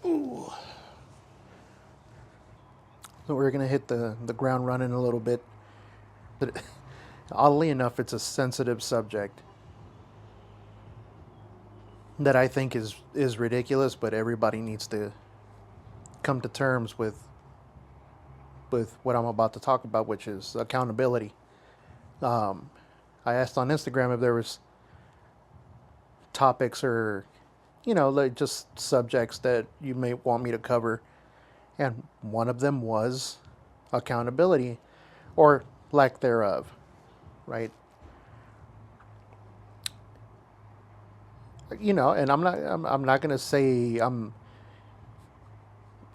Ooh. So we're gonna hit the ground running a little bit. But oddly enough, it's a sensitive subject that I think is ridiculous, but everybody needs to come to terms with what I'm about to talk about, which is accountability. Um, I asked on Instagram if there was topics or like just subjects that you may want me to cover, and one of them was accountability or lack thereof, right? And I'm not going to say I'm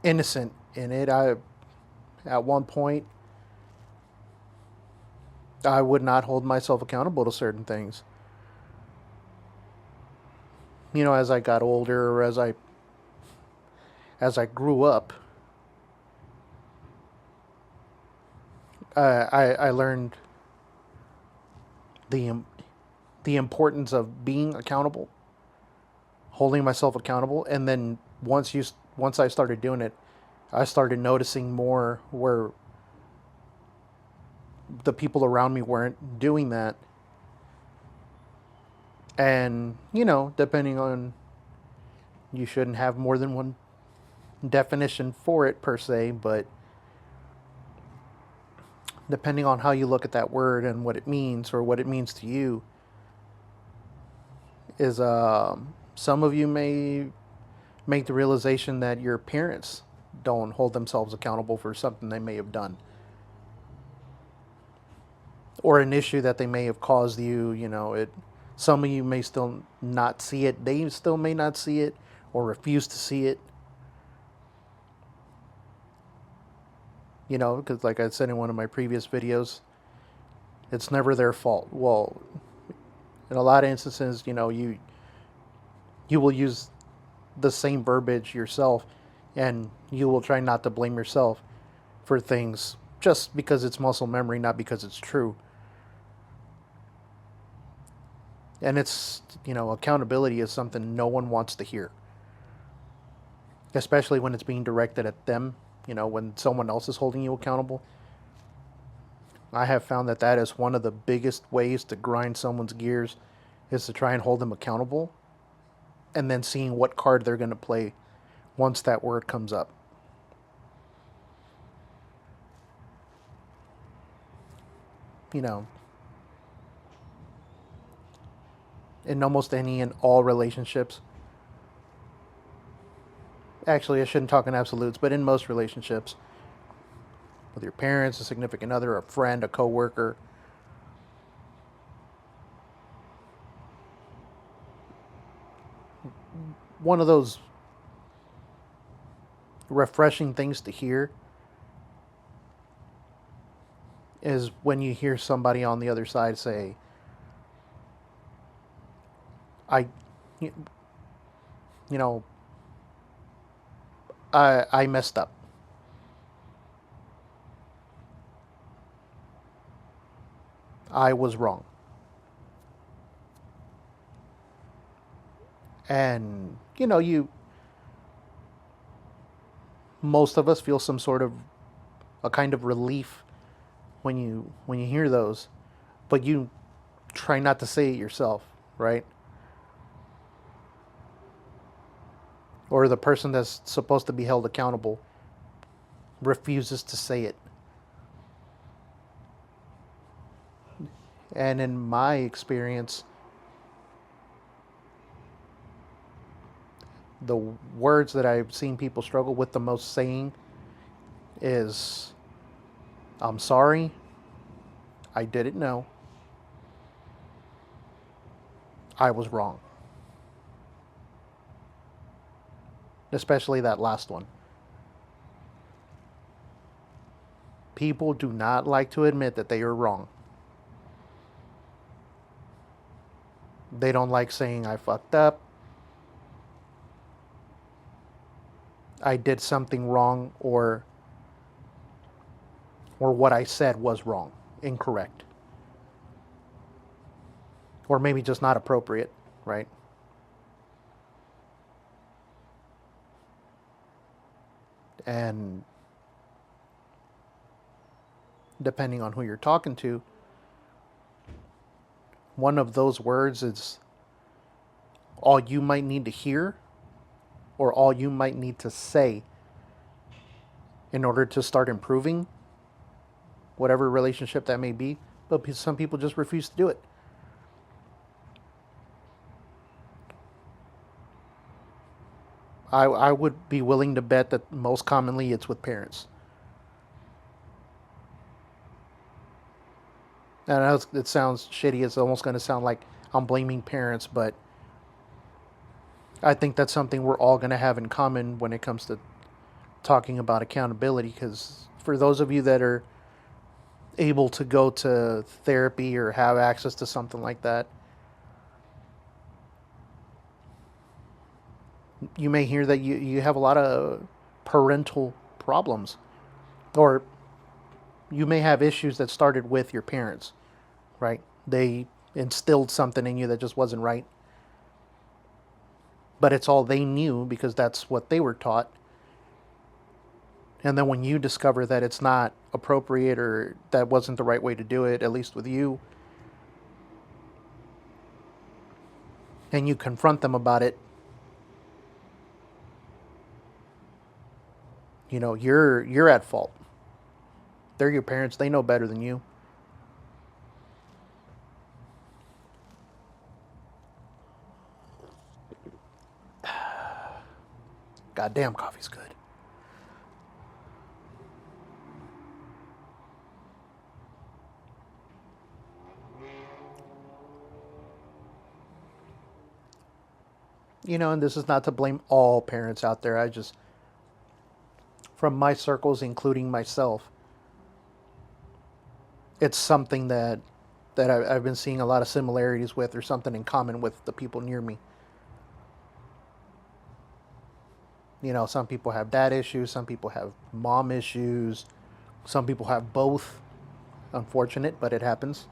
innocent in it. I At one point I would not hold myself accountable to certain things. As I got older, or as I grew up, I learned the the importance of being accountable, holding myself accountable, and then once I started doing it, I started noticing more where the people around me weren't doing that. And depending on, you shouldn't have more than one definition for it per se, but depending on how you look at that word and what it means, or what it means to you, is some of you may make the realization that your parents don't hold themselves accountable for something they may have done, or an issue that they may have caused you. It Some of you may still not see it, they still may not see it, or refuse to see it. Because like I said in one of my previous videos, it's never their fault. Well, in a lot of instances, you will use the same verbiage yourself, and you will try not to blame yourself for things just because it's muscle memory, not because it's true. And accountability is something no one wants to hear, especially when it's being directed at them. When someone else is holding you accountable, I have found that that is one of the biggest ways to grind someone's gears, is to try and hold them accountable, and then seeing what card they're going to play once that word comes up. You know, in almost any and all relationships, actually, I shouldn't talk in absolutes, but in most relationships, with your parents, a significant other, a friend, a coworker, one of those refreshing things to hear is when you hear somebody on the other side say, I, you know, I messed up. I was wrong. And, most of us feel some sort of a kind of relief when you hear those, but you try not to say it yourself, right? Or the person that's supposed to be held accountable refuses to say it. And in my experience, the words that I've seen people struggle with the most saying is, I'm sorry, I didn't know, I was wrong. Especially that last one. People do not like to admit that they are wrong. They don't like saying, I fucked up, I did something wrong, or what I said was wrong, incorrect, or maybe just not appropriate, right? And depending on who you're talking to, one of those words is all you might need to hear or all you might need to say in order to start improving whatever relationship that may be. But some people just refuse to do it. I would be willing to bet that most commonly it's with parents. And I know it sounds shitty. It's almost going to sound like I'm blaming parents, but I think that's something we're all going to have in common when it comes to talking about accountability. Because for those of you that are able to go to therapy or have access to something like that, you may hear that you have a lot of parental problems, or you may have issues that started with your parents, right? They instilled something in you that just wasn't right, but it's all they knew because that's what they were taught. And then when you discover that it's not appropriate or that wasn't the right way to do it, at least with you, and you confront them about it, you're at fault. They're your parents. They know better than you. Goddamn, coffee's good. And this is not to blame all parents out there. I just, from my circles, including myself, it's something that I've been seeing a lot of similarities with, or something in common with the people near me. Some people have dad issues, some people have mom issues, some people have both. Unfortunate, but it happens.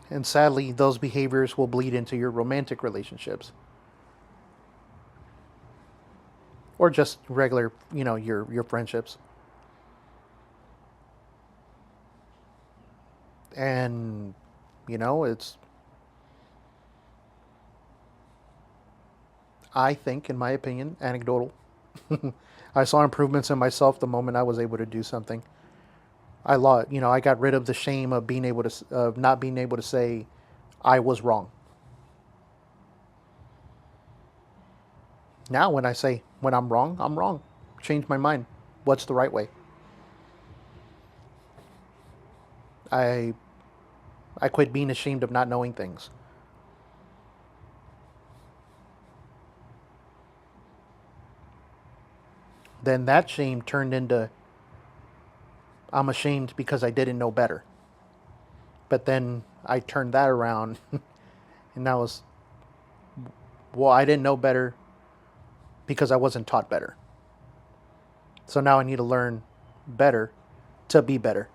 And sadly, those behaviors will bleed into your romantic relationships. Or just regular, your friendships. And, it's, I think, in my opinion, anecdotal. I saw improvements in myself the moment I was able to do something. I got rid of the shame of not being able to say I was wrong. Now when I say when I'm wrong, I'm wrong. Change my mind. What's the right way? I I quit being ashamed of not knowing things. Then that shame turned into I'm ashamed because I didn't know better. But then I turned that around and that was, well, I didn't know better because I wasn't taught better. So now I need to learn better to be better.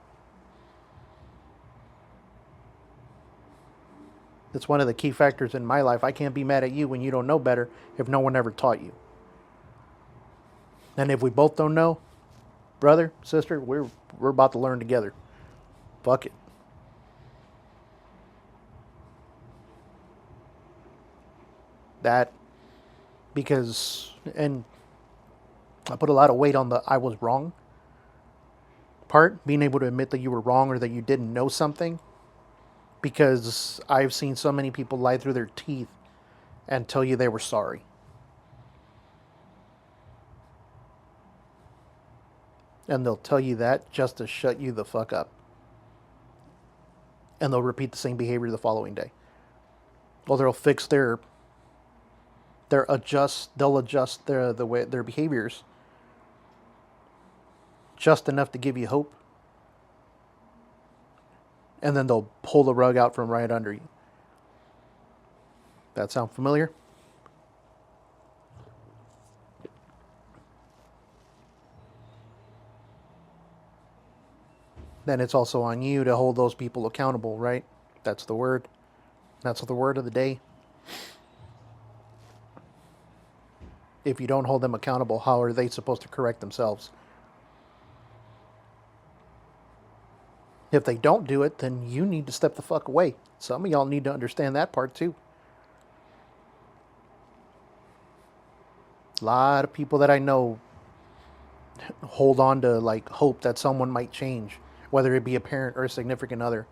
It's one of the key factors in my life. I can't be mad at you when you don't know better if no one ever taught you. And if we both don't know, brother, sister, we're about to learn together. Fuck it. That because and I put a lot of weight on the I was wrong part, being able to admit that you were wrong or that you didn't know something, because I've seen so many people lie through their teeth and tell you they were sorry. And they'll tell you that just to shut you the fuck up. And they'll repeat the same behavior the following day. Or they'll fix they'll adjust the way their behaviors just enough to give you hope. And then they'll pull the rug out from right under you. That sound familiar? Then it's also on you to hold those people accountable, right? That's the word. That's the word of the day. If you don't hold them accountable, how are they supposed to correct themselves? If they don't do it, then you need to step the fuck away. Some of y'all need to understand that part too. A lot of people that I know hold on to like hope that someone might change, whether it be a parent or a significant other.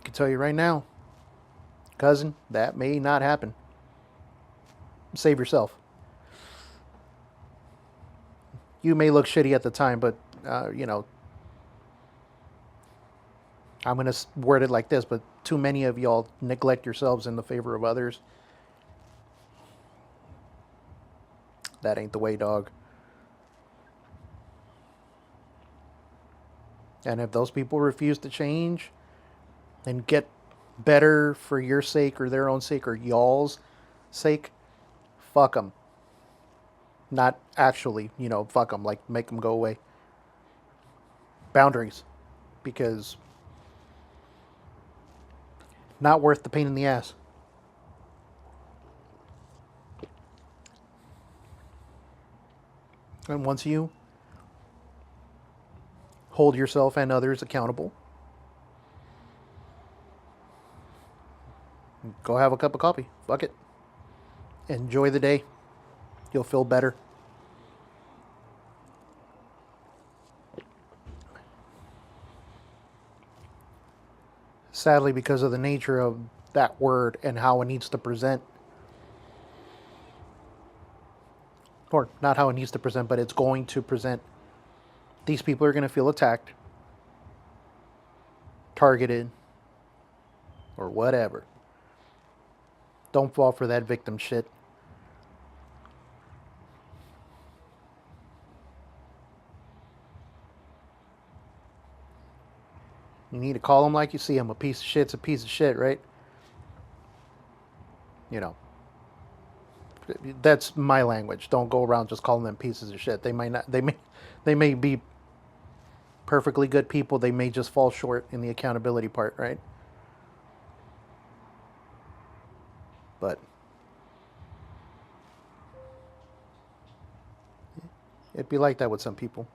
I can tell you right now, cousin, that may not happen. Save yourself. You may look shitty at the time, but I'm going to word it like this, but too many of y'all neglect yourselves in the favor of others. That ain't the way, dog. And if those people refuse to change and get better for your sake or their own sake or y'all's sake, fuck them. Not actually, fuck them, like make them go away. Boundaries. Because not worth the pain in the ass. And once you hold yourself and others accountable, go have a cup of coffee. Fuck it. Enjoy the day. You'll feel better. Sadly, because of the nature of that word and how it needs to present, or not how it needs to present, but it's going to present, these people are going to feel attacked, targeted, or whatever. Don't fall for that victim shit. You need to call them like you see them. A piece of shit's a piece of shit, right? That's my language. Don't go around just calling them pieces of shit. They might not. They may be perfectly good people. They may just fall short in the accountability part, right? But it'd be like that with some people.